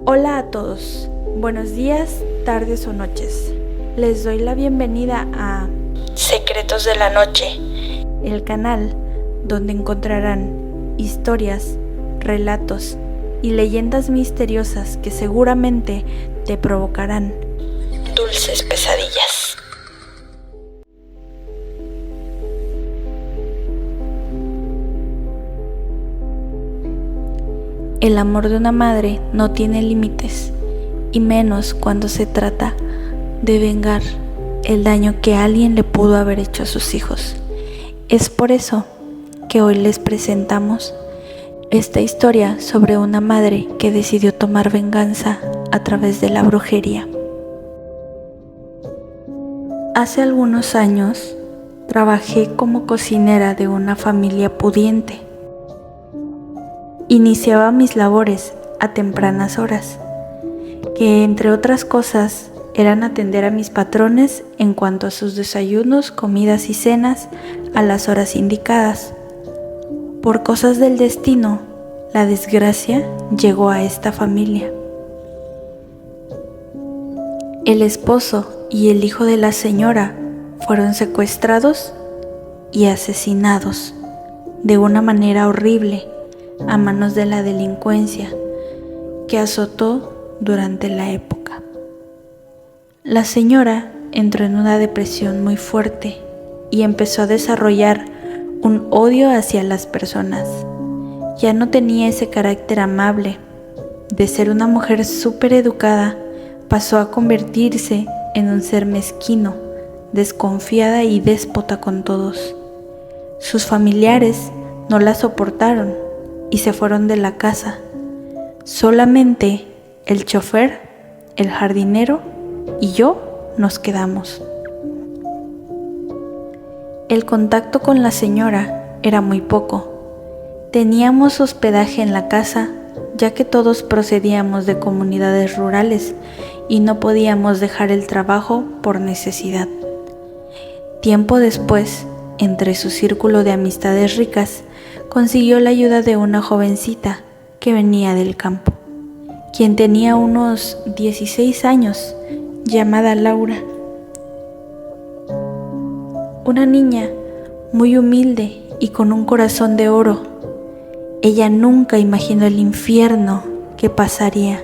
Hola a todos, buenos días, tardes o noches. Les doy la bienvenida a Secretos de la Noche, el canal donde encontrarán historias, relatos y leyendas misteriosas que seguramente te provocarán dulces pesadillas. El amor de una madre no tiene límites, y menos cuando se trata de vengar el daño que alguien le pudo haber hecho a sus hijos. Es por eso que hoy les presentamos esta historia sobre una madre que decidió tomar venganza a través de la brujería. Hace algunos años trabajé como cocinera de una familia pudiente. Iniciaba mis labores a tempranas horas, que entre otras cosas eran atender a mis patrones en cuanto a sus desayunos, comidas y cenas a las horas indicadas. Por cosas del destino, la desgracia llegó a esta familia. El esposo y el hijo de la señora fueron secuestrados y asesinados de una manera horrible a manos de la delincuencia que azotó durante la época. La señora entró en una depresión muy fuerte y empezó a desarrollar un odio hacia las personas. Ya no tenía ese carácter amable. De ser una mujer súper educada, pasó a convertirse en un ser mezquino, desconfiada y déspota con todos. Sus familiares no la soportaron y se fueron de la casa. Solamente el chofer, el jardinero y yo nos quedamos. El contacto con la señora era muy poco. Teníamos hospedaje en la casa, ya que todos procedíamos de comunidades rurales y no podíamos dejar el trabajo por necesidad. Tiempo después, entre su círculo de amistades ricas, consiguió la ayuda de una jovencita que venía del campo, quien tenía unos 16 años, llamada Laura. Una niña muy humilde y con un corazón de oro. Ella nunca imaginó el infierno que pasaría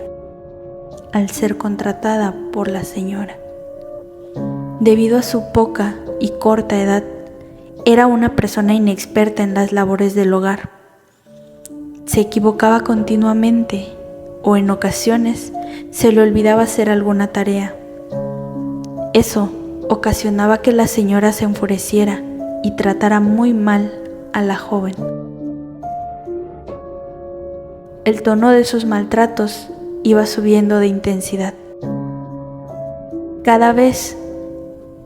al ser contratada por la señora. Debido a su poca y corta edad, era una persona inexperta en las labores del hogar. Se equivocaba continuamente o en ocasiones se le olvidaba hacer alguna tarea. Eso ocasionaba que la señora se enfureciera y tratara muy mal a la joven. El tono de sus maltratos iba subiendo de intensidad. Cada vez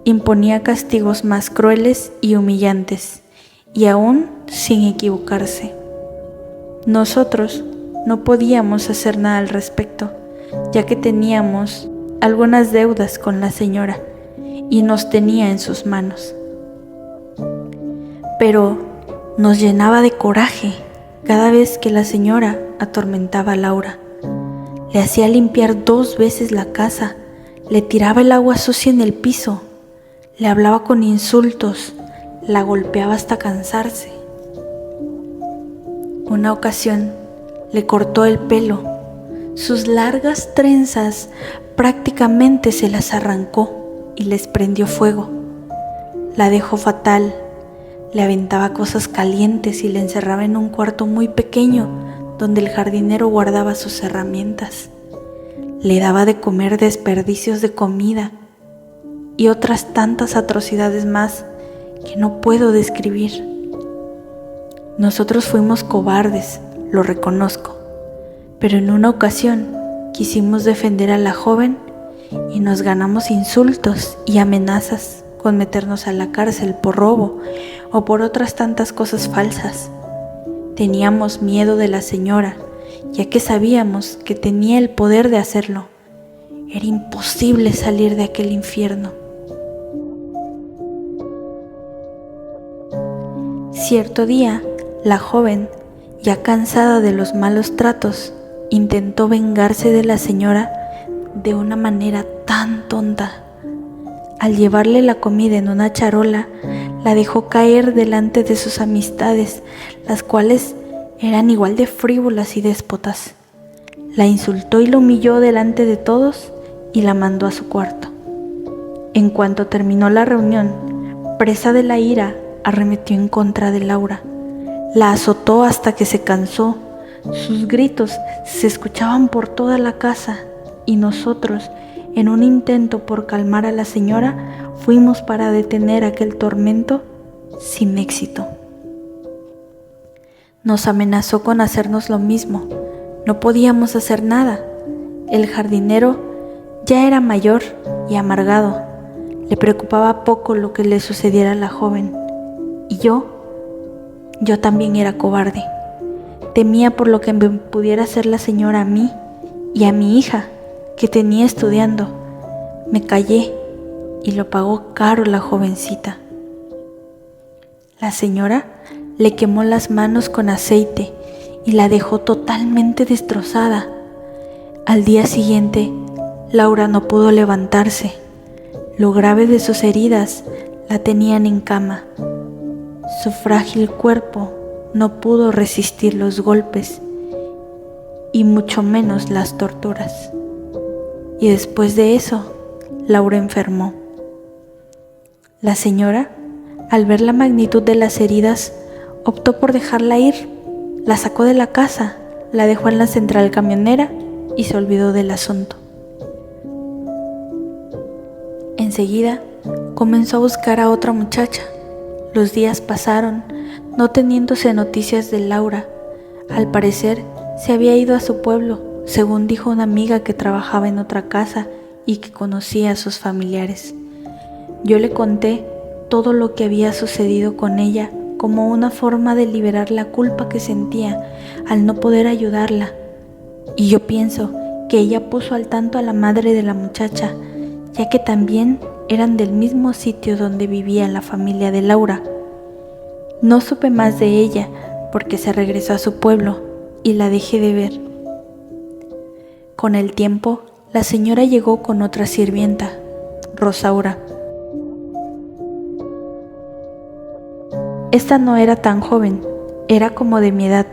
imponía castigos más crueles y humillantes, y aún sin equivocarse. Nosotros no podíamos hacer nada al respecto, ya que teníamos algunas deudas con la señora y nos tenía en sus manos. Pero nos llenaba de coraje cada vez que la señora atormentaba a Laura. Le hacía limpiar 2 veces la casa, le tiraba el agua sucia en el piso, le hablaba con insultos, la golpeaba hasta cansarse. Una ocasión le cortó el pelo. Sus largas trenzas prácticamente se las arrancó y les prendió fuego. La dejó fatal, le aventaba cosas calientes y la encerraba en un cuarto muy pequeño donde el jardinero guardaba sus herramientas. Le daba de comer desperdicios de comida y otras tantas atrocidades más que no puedo describir. Nosotros fuimos cobardes, lo reconozco, pero en una ocasión quisimos defender a la joven y nos ganamos insultos y amenazas con meternos a la cárcel por robo o por otras tantas cosas falsas. Teníamos miedo de la señora, ya que sabíamos que tenía el poder de hacerlo. Era imposible salir de aquel infierno. Cierto día, la joven, ya cansada de los malos tratos, intentó vengarse de la señora de una manera tan tonta. Al llevarle la comida en una charola, la dejó caer delante de sus amistades, las cuales eran igual de frívolas y déspotas. La insultó y la humilló delante de todos y la mandó a su cuarto. En cuanto terminó la reunión, presa de la ira, arremetió en contra de Laura. La azotó hasta que se cansó. Sus gritos se escuchaban por toda la casa y nosotros, en un intento por calmar a la señora, fuimos para detener aquel tormento sin éxito. Nos amenazó con hacernos lo mismo. No podíamos hacer nada. El jardinero ya era mayor y amargado. Le preocupaba poco lo que le sucediera a la joven. Y yo también era cobarde. Temía por lo que me pudiera hacer la señora a mí y a mi hija, que tenía estudiando. Me callé y lo pagó caro la jovencita. La señora le quemó las manos con aceite y la dejó totalmente destrozada. Al día siguiente, Laura no pudo levantarse. Lo grave de sus heridas la tenían en cama. Su frágil cuerpo no pudo resistir los golpes y mucho menos las torturas. Y después de eso, Laura enfermó. La señora, al ver la magnitud de las heridas, optó por dejarla ir. La sacó de la casa, la dejó en la central camionera y se olvidó del asunto. Enseguida, comenzó a buscar a otra muchacha. Los días pasaron, no teniéndose noticias de Laura. Al parecer, se había ido a su pueblo, según dijo una amiga que trabajaba en otra casa y que conocía a sus familiares. Yo le conté todo lo que había sucedido con ella como una forma de liberar la culpa que sentía al no poder ayudarla. Y yo pienso que ella puso al tanto a la madre de la muchacha, ya que también eran del mismo sitio donde vivía la familia de Laura. No supe más de ella porque se regresó a su pueblo y la dejé de ver. Con el tiempo, la señora llegó con otra sirvienta, Rosaura. Esta no era tan joven, era como de mi edad.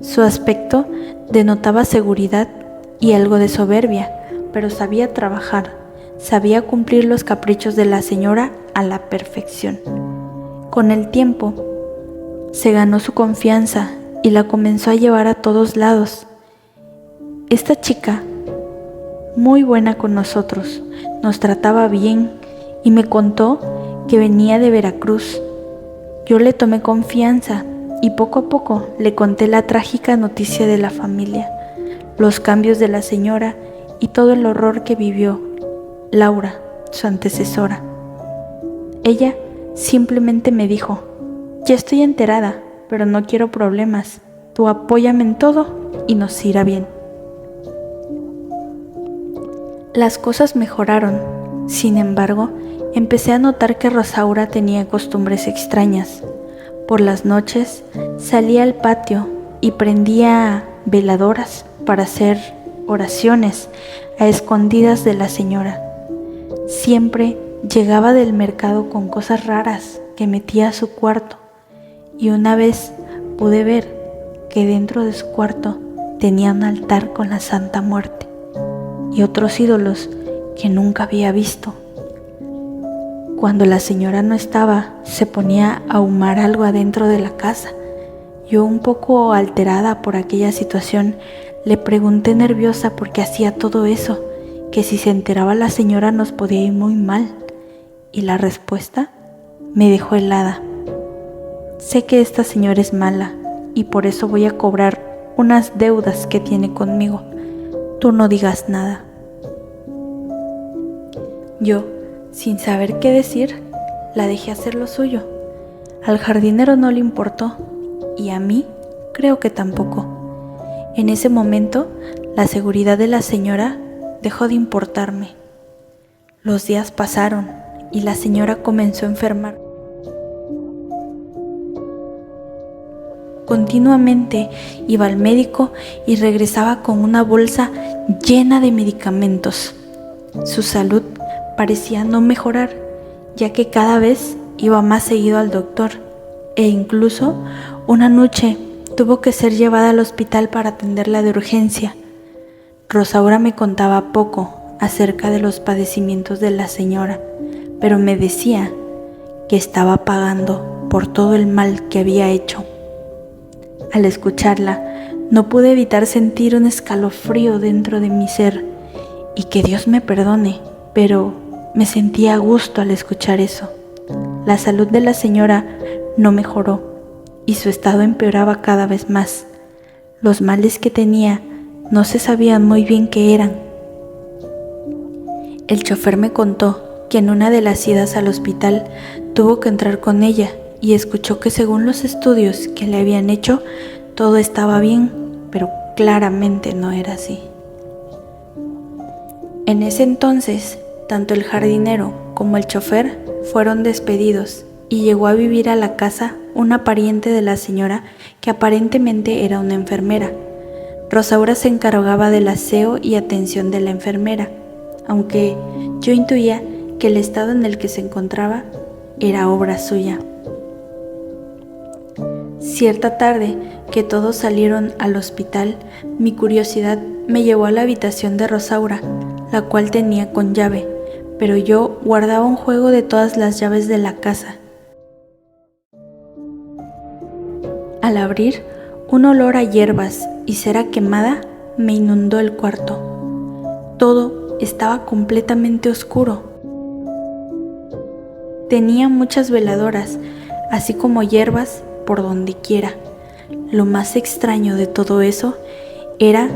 Su aspecto denotaba seguridad y algo de soberbia, pero sabía trabajar, sabía cumplir los caprichos de la señora a la perfección. Con el tiempo, se ganó su confianza y la comenzó a llevar a todos lados. Esta chica, muy buena con nosotros, nos trataba bien y me contó que venía de Veracruz. Yo le tomé confianza y poco a poco le conté la trágica noticia de la familia, los cambios de la señora y todo el horror que vivió Laura, su antecesora. Ella simplemente me dijo: ya estoy enterada, pero no quiero problemas. Tú apóyame en todo y nos irá bien. Las cosas mejoraron. Sin embargo, empecé a notar que Rosaura tenía costumbres extrañas. Por las noches salía al patio y prendía veladoras para hacer oraciones a escondidas de la señora. Siempre llegaba del mercado con cosas raras que metía a su cuarto, y una vez pude ver que dentro de su cuarto tenía un altar con la Santa Muerte y otros ídolos que nunca había visto. Cuando la señora no estaba, se ponía a ahumar algo adentro de la casa. Yo, un poco alterada por aquella situación, le pregunté nerviosa por qué hacía todo eso, que si se enteraba la señora nos podía ir muy mal. Y la respuesta me dejó helada. Sé que esta señora es mala y por eso voy a cobrar unas deudas que tiene conmigo. Tú no digas nada. Yo, sin saber qué decir, la dejé hacer lo suyo. Al jardinero no le importó y a mí creo que tampoco. En ese momento, la seguridad de la señora dejó de importarme. Los días pasaron y la señora comenzó a enfermar. Continuamente iba al médico y regresaba con una bolsa llena de medicamentos. Su salud parecía no mejorar, ya que cada vez iba más seguido al doctor, e incluso una noche tuvo que ser llevada al hospital para atenderla de urgencia. Rosaura me contaba poco acerca de los padecimientos de la señora, pero me decía que estaba pagando por todo el mal que había hecho. Al escucharla, no pude evitar sentir un escalofrío dentro de mi ser, y que Dios me perdone, pero me sentía a gusto al escuchar eso. La salud de la señora no mejoró y su estado empeoraba cada vez más. Los males que tenía no se sabían muy bien qué eran. El chofer me contó que en una de las idas al hospital tuvo que entrar con ella y escuchó que según los estudios que le habían hecho, todo estaba bien, pero claramente no era así. En ese entonces, tanto el jardinero como el chofer fueron despedidos y llegó a vivir a la casa una pariente de la señora que aparentemente era una enfermera. Rosaura se encargaba del aseo y atención de la enfermera, aunque yo intuía que el estado en el que se encontraba era obra suya. Cierta tarde que todos salieron al hospital, mi curiosidad me llevó a la habitación de Rosaura, la cual tenía con llave, pero yo guardaba un juego de todas las llaves de la casa. Al abrir, un olor a hierbas y cera quemada me inundó el cuarto. Todo estaba completamente oscuro. Tenía muchas veladoras, así como hierbas por donde quiera. Lo más extraño de todo eso era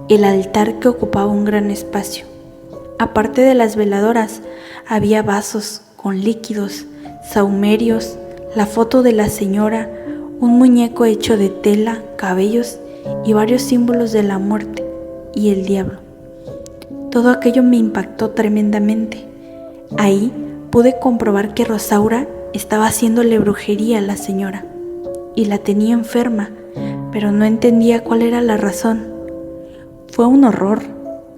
el altar que ocupaba un gran espacio. Aparte de las veladoras, había vasos con líquidos, sahumerios, la foto de la señora, un muñeco hecho de tela, cabellos y varios símbolos de la muerte y el diablo. Todo aquello me impactó tremendamente. Ahí pude comprobar que Rosaura estaba haciéndole brujería a la señora y la tenía enferma, pero no entendía cuál era la razón. Fue un horror.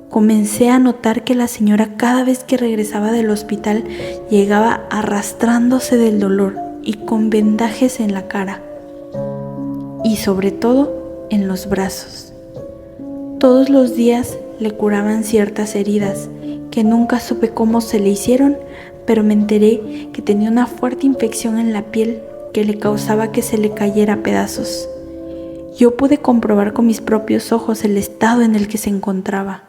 Comencé a notar que la señora cada vez que regresaba del hospital llegaba arrastrándose del dolor y con vendajes en la cara y sobre todo en los brazos. Todos los días le curaban ciertas heridas que nunca supe cómo se le hicieron, pero me enteré que tenía una fuerte infección en la piel que le causaba que se le cayera a pedazos. Yo pude comprobar con mis propios ojos el estado en el que se encontraba.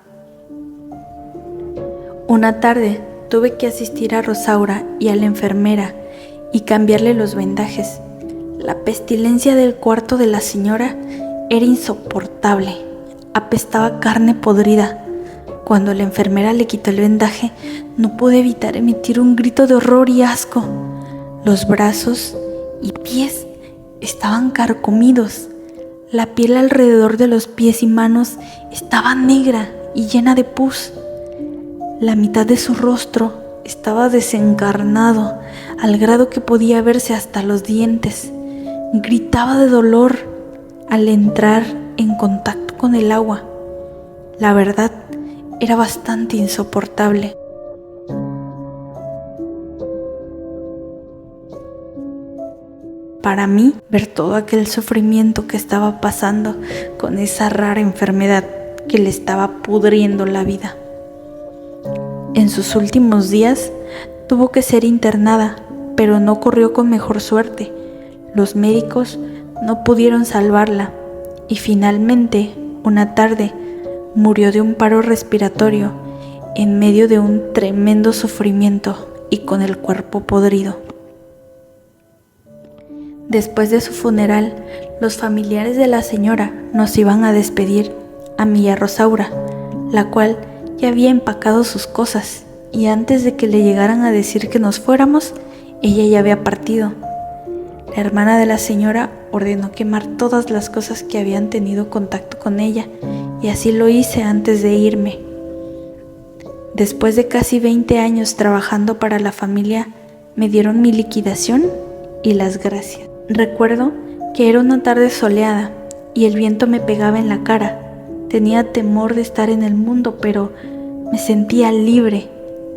Una tarde tuve que asistir a Rosaura y a la enfermera y cambiarle los vendajes. La pestilencia del cuarto de la señora era insoportable. Apestaba carne podrida. Cuando la enfermera le quitó el vendaje, no pude evitar emitir un grito de horror y asco. Los brazos y pies estaban carcomidos. La piel alrededor de los pies y manos estaba negra y llena de pus. La mitad de su rostro estaba desencarnado, al grado que podía verse hasta los dientes. Gritaba de dolor al entrar en contacto con el agua. La verdad, era bastante insoportable. Para mí, ver todo aquel sufrimiento que estaba pasando con esa rara enfermedad que le estaba pudriendo la vida. En sus últimos días tuvo que ser internada, pero no corrió con mejor suerte. Los médicos no pudieron salvarla y finalmente, una tarde, murió de un paro respiratorio en medio de un tremendo sufrimiento y con el cuerpo podrido. Después de su funeral, los familiares de la señora nos iban a despedir, a mí y a Rosaura, la cual ya había empacado sus cosas y antes de que le llegaran a decir que nos fuéramos, ella ya había partido. La hermana de la señora ordenó quemar todas las cosas que habían tenido contacto con ella y así lo hice antes de irme. Después de casi 20 años trabajando para la familia, me dieron mi liquidación y las gracias. Recuerdo que era una tarde soleada y el viento me pegaba en la cara. Tenía temor de estar en el mundo, pero me sentía libre.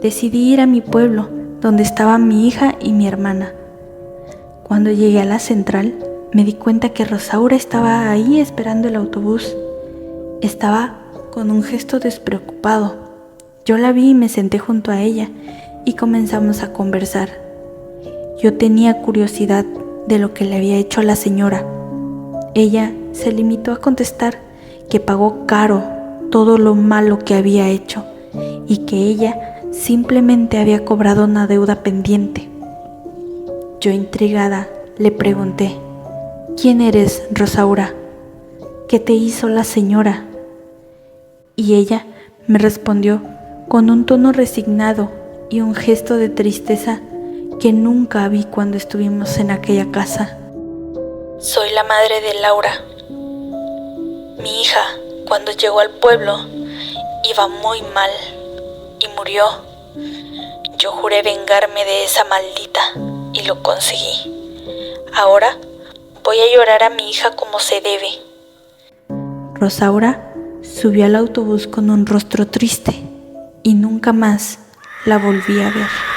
Decidí ir a mi pueblo, donde estaban mi hija y mi hermana. Cuando llegué a la central, me di cuenta que Rosaura estaba ahí esperando el autobús. Estaba con un gesto despreocupado. Yo la vi y me senté junto a ella y comenzamos a conversar. Yo tenía curiosidad de lo que le había hecho a la señora. Ella se limitó a contestar que pagó caro todo lo malo que había hecho y que ella simplemente había cobrado una deuda pendiente. Yo, intrigada, le pregunté: ¿Quién eres, Rosaura? ¿Qué te hizo la señora? Y ella me respondió con un tono resignado y un gesto de tristeza que nunca vi cuando estuvimos en aquella casa. Soy la madre de Laura. Mi hija, cuando llegó al pueblo, iba muy mal y murió. Yo juré vengarme de esa maldita y lo conseguí. Ahora voy a llorar a mi hija como se debe. Rosaura subió al autobús con un rostro triste y nunca más la volví a ver.